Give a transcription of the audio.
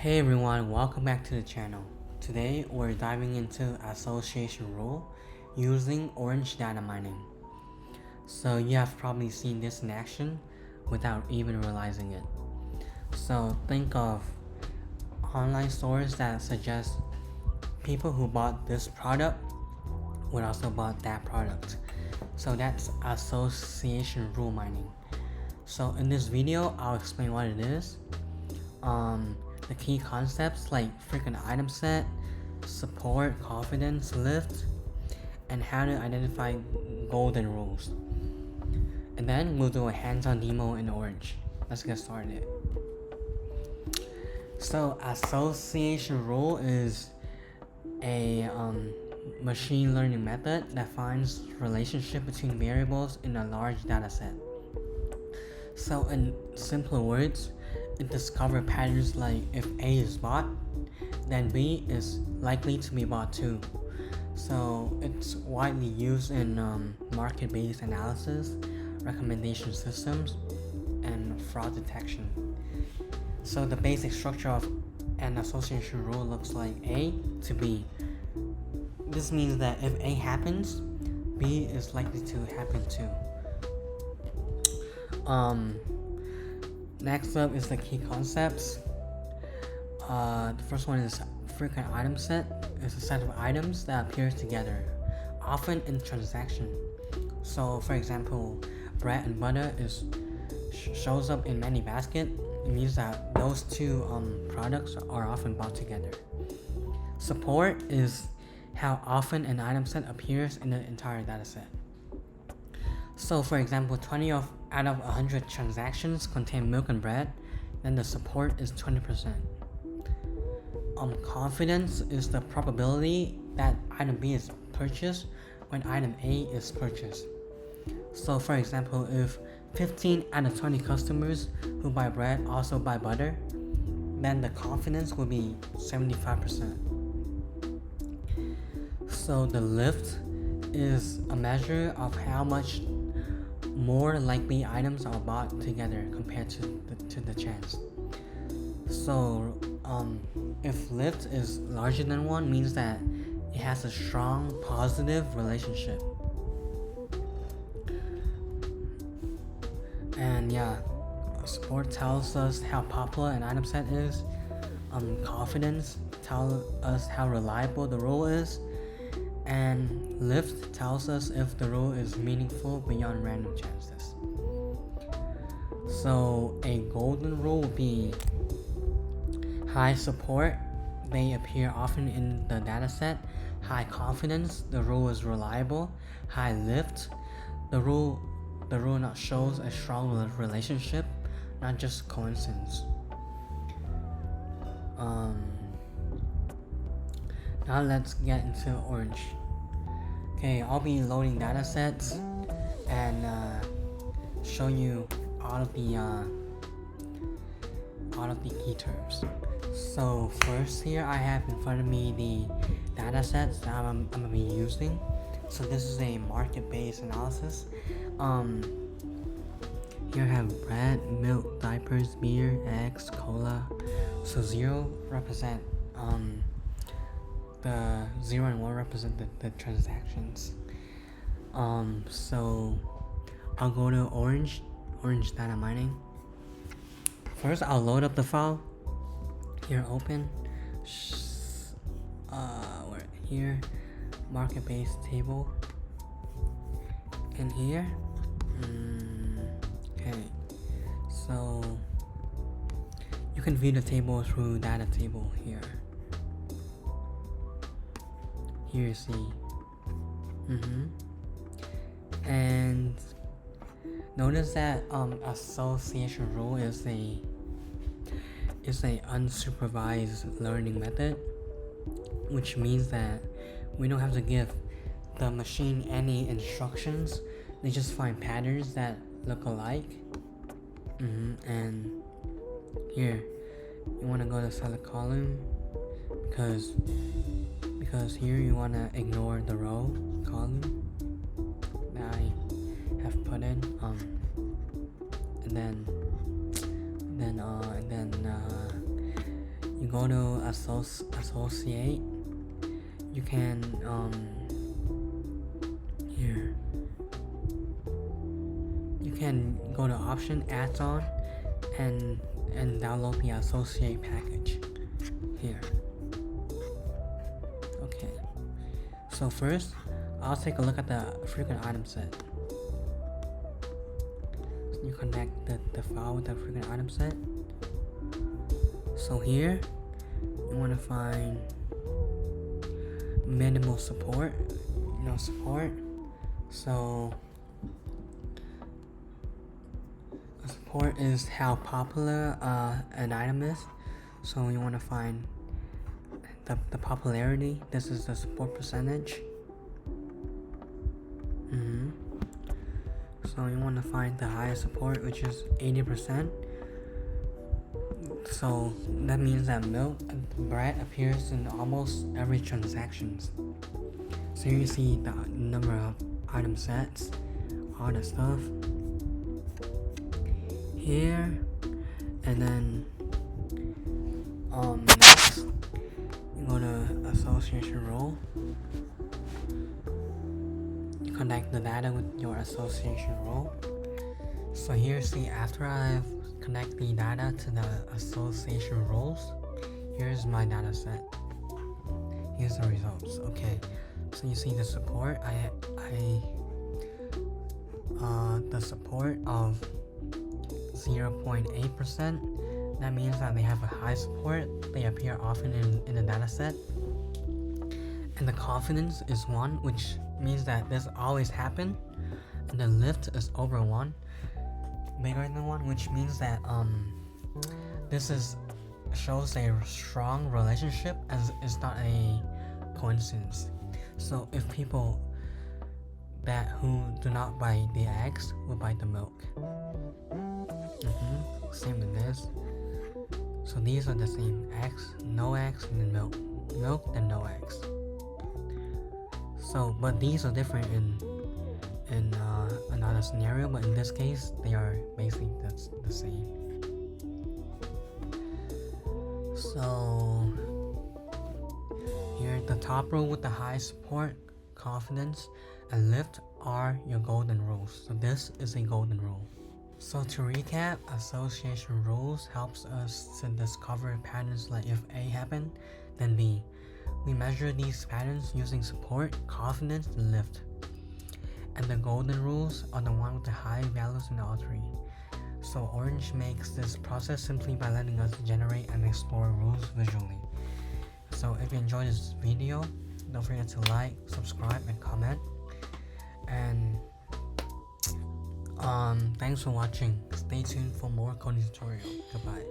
Hey everyone, welcome back to the channel. Today we're diving into association rule using orange data mining. So you have probably seen this in action without even realizing it. So think of online stores that suggest people who bought this product would also bought that product. So that's association rule mining. So in this video, I'll explain what it is. The key concepts like frequent item set, support, confidence, lift, and how to identify golden rules. And then we'll do a hands-on demo in Orange. Let's get started. So association rule is a machine learning method that finds relationship between variables in a large data set. So in simpler words, it discovers patterns like if A is bought, then B is likely to be bought too. So it's widely used in market-based analysis, recommendation systems, and fraud detection. So the basic structure of an association rule looks like A to B. This means that if A happens, B is likely to happen too. Next up is the key concepts. The first one is frequent item set. It's a set of items that appear together, often in transaction. So, for example, bread and butter shows up in many baskets. It means that those two products are often bought together. Support is how often an item set appears in the entire data set. So for example, 20 out of 100 transactions contain milk and bread, then the support is 20%. Confidence is the probability that item B is purchased when item A is purchased. So for example, if 15 out of 20 customers who buy bread also buy butter, then the confidence will be 75%. So the lift is a measure of how much more likely items are bought together compared to the chance. So if lift is larger than 1 means that it has a strong positive relationship. And yeah, support tells us how popular an item set is. Confidence tells us how reliable the rule is. And lift tells us if the rule is meaningful beyond random chances. So a golden rule would be high support, they appear often in the dataset. High confidence, the rule is reliable. High lift, the rule not shows a strong relationship, not just coincidence. Now let's get into Orange. Okay, I'll be loading data sets and show you all of the key terms. So first here I have in front of me the data sets that I'm gonna be using. So this is a market-based analysis. Here I have bread, milk, diapers, beer, eggs, cola. So 0 represent the 0 and 1 represent the transactions. So I'll go to orange data mining. First I'll load up the file. Here open. We're here, market-based table. And here. Okay. So you can view the table through data table here. Here you see. And notice that association rule is a unsupervised learning method, which means that we don't have to give the machine any instructions. They just find patterns that look alike. And here you want to go to select column because here you want to ignore the row column that I have put in, and then go to associate, you can here you can go to option adds on and download the associate package here. Okay, so first I'll take a look at the frequent item set. So you connect the file with the frequent item set. So here you want to find minimal support, support. So support is how popular an item is. So you want to find the popularity. This is the support percentage. So you want to find the highest support, which is 80%. So that means that milk and bread appears in almost every transactions. So here you see the number of item sets, all the stuff here, and then next you go to association rule. You connect the data with your association rule. So here see, after I've connect the data to the association rules, here's my data set. Here's the results. Okay, so you see the support. The support of 0.8%. That means that they have a high support. They appear often in the data set. And the confidence is 1, which means that this always happen. And the lift is over 1, bigger than 1, which means that this shows a strong relationship, as it's not a coincidence. So if people who do not buy the eggs will buy the milk. Same with this. So these are the same: eggs, no eggs, and then milk, then no eggs. So, but these are different in another scenario, but in this case they are basically the same. So here the top row with the high support, confidence, and lift are your golden rules. So this is a golden rule. So to recap, association rules helps us to discover patterns like if A happened, then B. We measure these patterns using support, confidence, and lift. And the golden rules are the one with the high values in all 3. So Orange makes this process simply by letting us generate and explore rules visually. So if you enjoyed this video, don't forget to like, subscribe, and comment. And thanks for watching. Stay tuned for more coding tutorial. Goodbye.